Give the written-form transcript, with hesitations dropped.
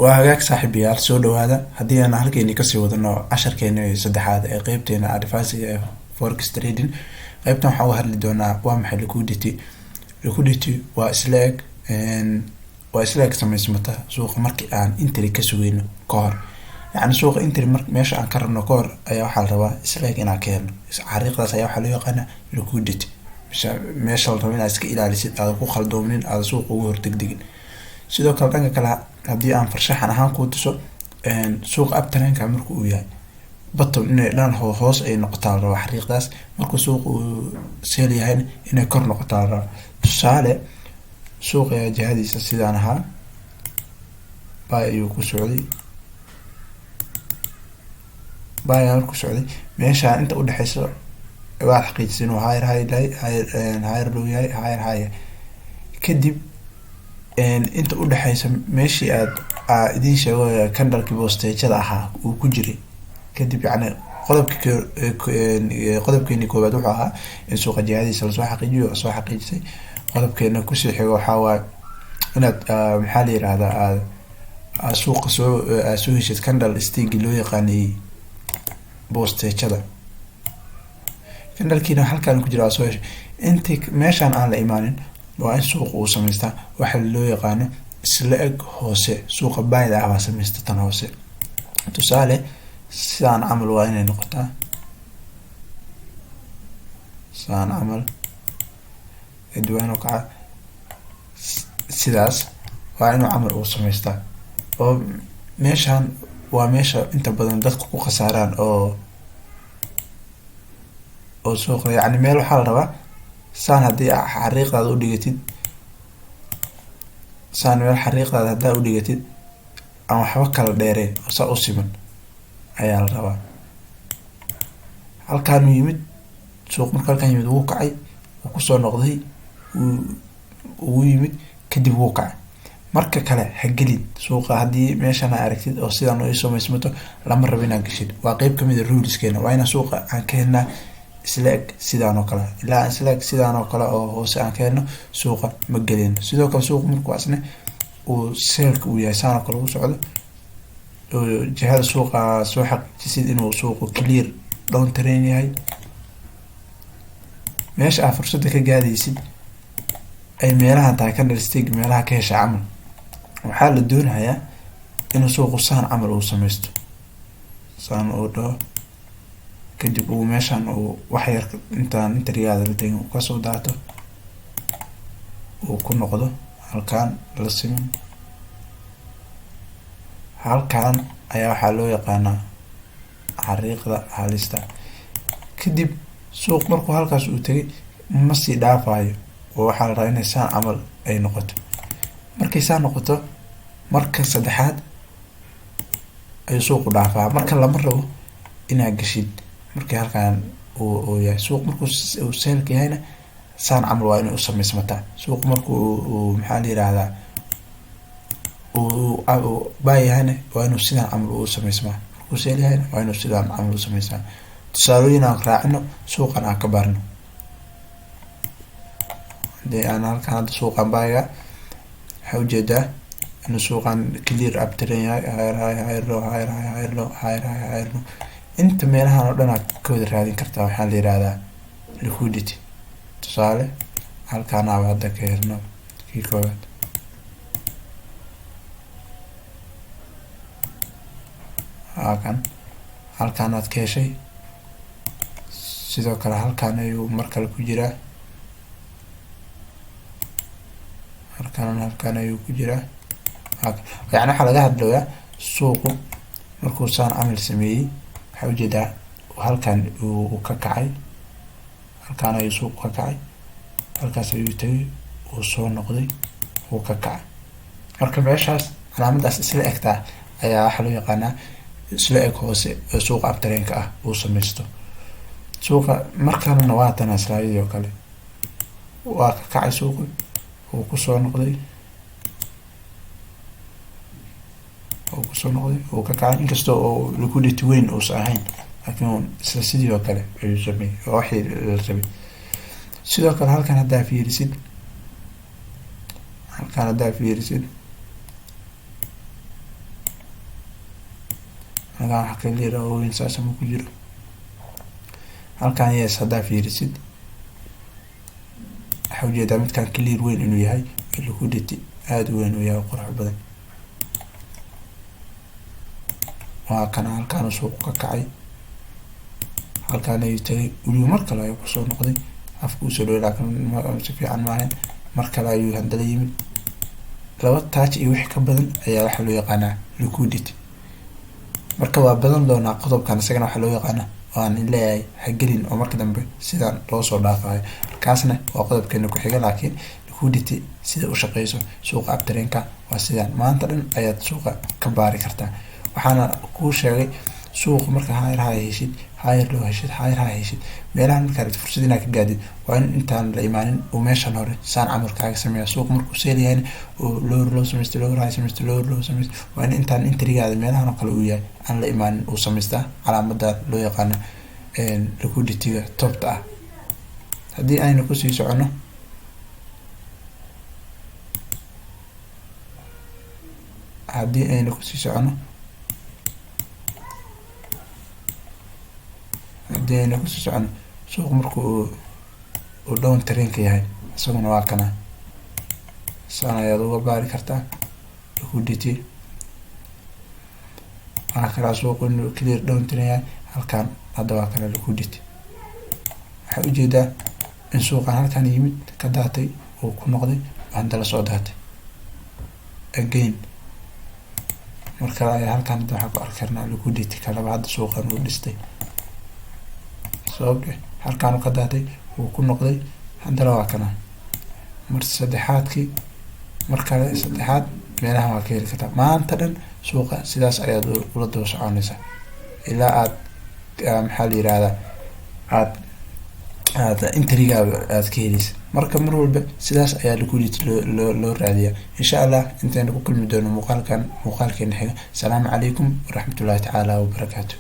waa hagaag saaxiibayaal soo dhawaada haddii aan halkeeni kasii wadano casharkeena saddexaad ee qeybteena advisory ee forex trading. qeybtan waxaan uga hadli doonaa waa maxay liquidity waa isla eg samaysmata suuqa markii aan intri ka sugeyno ka hor, yacni suuqa intri meesha aan ka rabno ka hor ayaa waxaa la rabaa isla eg inaan ka helno. xariiqdaas ayaa waxaa loo yaqaana liquidity, meesha la rabo inaad iska ilaalisid, aada ku khaldoomin, aada suuqa uga hortegdegin. sidoo kale dhanka kale haddii aan farshaxan ahaan kuu tuso, suuqa abtarenka marka uu yahay bottom inay dhan hoos ay noqotaa la rabaa xariiqdaas, markuu suuqa uu seel yahayna inay kor noqotaa la rabaa. tusaale suuqa jihadiisa sidaan ahaa bay ayuu ku socday, bay markuu socday meeshaan inta udhexeysa waa xaqiijisay inuu higher low yahay higher kadib inta udhexeysa meeshii aad idiin sheego candlekii boostejada ahaa uu ku jiray kadib, yacni qodobkeeni koowaad wuxuu ahaa in suuqa jihadiisa lasoo xaqiijiyo, soo xaqiijisay. qodobkeena kusii xigo waxaa waaye inaad maxaa la yirahdaa aad suuqa soo heshid candle stick loo yaqaanay boostejada, candlekiina halkaan ku jira soo heshay. intii meeshaan aan la imaanin waa in suuqa uu samaystaa waxa loo yaqaano isla eg hoose, suuqa bayda ah baa samaysta tan hoose. tusaale sidaan camal waa inay noqotaa, sidaan camal edwaan oo kaca sidaas waa inuu camal uu samaystaa. oo meeshaan waa meesha inta badan dadka ku khasaaraan oo suuqa, yacni meel waxaa la rabaa saan haddii xariiqdaada udhigatid, saan meel xariiqdaada haddaa udhigatid aan waxba kala dheereen oo saa u siman ayaa la rabaa. halkaanu yimid suuq, marka halkaan yimid wuu kacay, wuu kusoo noqday, ugu yimid kadib wuu kacay. marka kale ha gelin suuqa haddii meeshaan aa aragtid oo sidaan ay samaysmato lama rabo inaad geshid. waa qeyb kamid a ruleskeena, waa inaan suuqa aan ka helnaa isla eg sidaan oo kale, ilaa aan isla eg sidaan oo kale oo hoose aan ka helno suuqa ma gelino. sidoo kale suuqa markuu asne uu seelka uu yahay saan oo kale u socdo oo jihada suuqa soo xaqiijisid inuu suuqu clear down train yahay, meesha aa fursada ka gaadaysid ay meelahan tahay candle stick meelaha ka hesha camal, waxaa la doonayaa inuu suuqu saan camal uu samaysto, saan uu dhaho kadib uu meeshaan uu wax yar intaan intrigaada la tegin uu kasoo daato, uu ku noqdo halkaan la siman. halkaan ayaa waxaa loo yaqaanaa xariiqda halista. kadib suuq markuu halkaas uu tegay ma sii dhaafayo oo waxaa la rabaa inay saan camal ay noqoto. markay saan noqoto marka saddexaad ayuu suuqu dhaafaa, marka lama rabo inaad geshid. markii halkaan uu yahay suuq markuu seelka yahayna saan camal waa inay u samaysmataa. suuq markuu maxaa la yirahdaa uu baayahayna waa inuu sidaan camal uu samaysmaa, markuu seel yahayna waa inuu sidaan camal u samaysmaa. tusaalooyin aan raacino suuqan aan ka baarno. hadii aan halkaan hadda suuqan baayaga waxaa ujeedaa inuu suuqan clear abtiran yahay, higher low. inta meelahan oo dhan aad ka wada raadin kartaa waxaa la yirahdaa liquidity. tusaale halkaan aa hadda ka helno kii koowaad, halkaan aad ka heshay. sidoo kale halkaan ayuu mar kale ku jiraa, halkaan ayuu ku jiraa. yacni waxaa laga hadlayaa suuqu markuu saan camal sameeyey waxaa ujeedaa halkaan uu ka kacay, halkaan ayuu suuqu ka kacay, halkaas ayuu tagay, uu soo noqday, uu ka kacay. marka meeshaas calaamadaas isla egtaa ayaa waxaa loo yaqaanaa isla eg hoose ee suuqa abtareenka ah uu samaysto. suuqa markalena waa tanaa slaayadii oo kale, waa ka kacay suuqa, uu kusoo noqday, uu ka kacay. inkasta oo liquidity weyn uusan ahayn laakiin isla sidii oo kale ayuu sameeyey, waa waxii la rabay. sidoo kale halkaan haddaa fiirisid, halkaan haddaa fiirisid halkaan waxa clear oo weyn saas ma ku jiro. halkaan yes hadaa fiirisid waxa ujeedaa midkaan clear weyn inuu yahay, liquidity aad u weyn uu yahay, qurux badan. waa kana halkaan suuq ka kacay, halkaan ayuu tagay weliba mar kale ayuu kusoo noqday, afka usoo dhaway laakiin si fiican maahan. mar kale ayuu handala yimid, laba touch iyo wixii ka badan ayaa waxa loo yaqaanaa liquidity. marka waa badan doonaa qodobkan isagana waxa loo yaqaanaa waan leeyahay hagelin oo marka dambe sidaan loo soo dhaafayo. kaasna waa qodobkeena ku xiga, laakiin liquidity sida u shaqeyso suuqa uptrendka waa sidaan. maanta dhan ayaad suuqa ka baari kartaa. waxaana kuu sheegay suuqa marka higher high heshid, higher low heshid, higher high heshid, meelahan marka aad fursad inaad ka gaadid waa in intaan la imaanin oo meeshan hore saan camalkaaga sameeya. suuq markuu seel yahay oo lower low sameystay, lower high sameystay, lower low sameystay, waa in intaan intrigaada meelahan oo kale uu yahay aan la imaanin uu sameystaa calaamada loo yaqaano liquidity-ga topta ah. haddii aynu kusii socono suuq markuu down trendka yahay isaguna waa kana saan ayaad uga baari kartaa liquidity. waxaa kalaa suuq inuu clear down trend yahay, halkaan hadda waa kana liquidity. waxaa ujeedaa in suuqan halkaan yimid ka daatay uu ku noqday hadda lasoo daatay again. markale ayaa halkaan hadda waxaa ku arki karnaa liquidity kalaba hadda suuqan uu dhistay, sababta halkaan uu ka daatay uu ku noqday haddana waa kana mar saddexaadkii, mar kale saddexaad, meelaha waa ka heli kartaa. maanta dhan suuqa sidaas ayaad ula daba soconaysaa ilaa aad maxaa la yirahdaa aad intrigaaga aad ka heleysa. marka mar walba sidaas ayaa liquidity loo raadiyaa. insha allah intaynu ku kulmi doono muuqaalkeena xiga. asalaamu calaykum waraxmatullaahi tacaala wabarakaatu.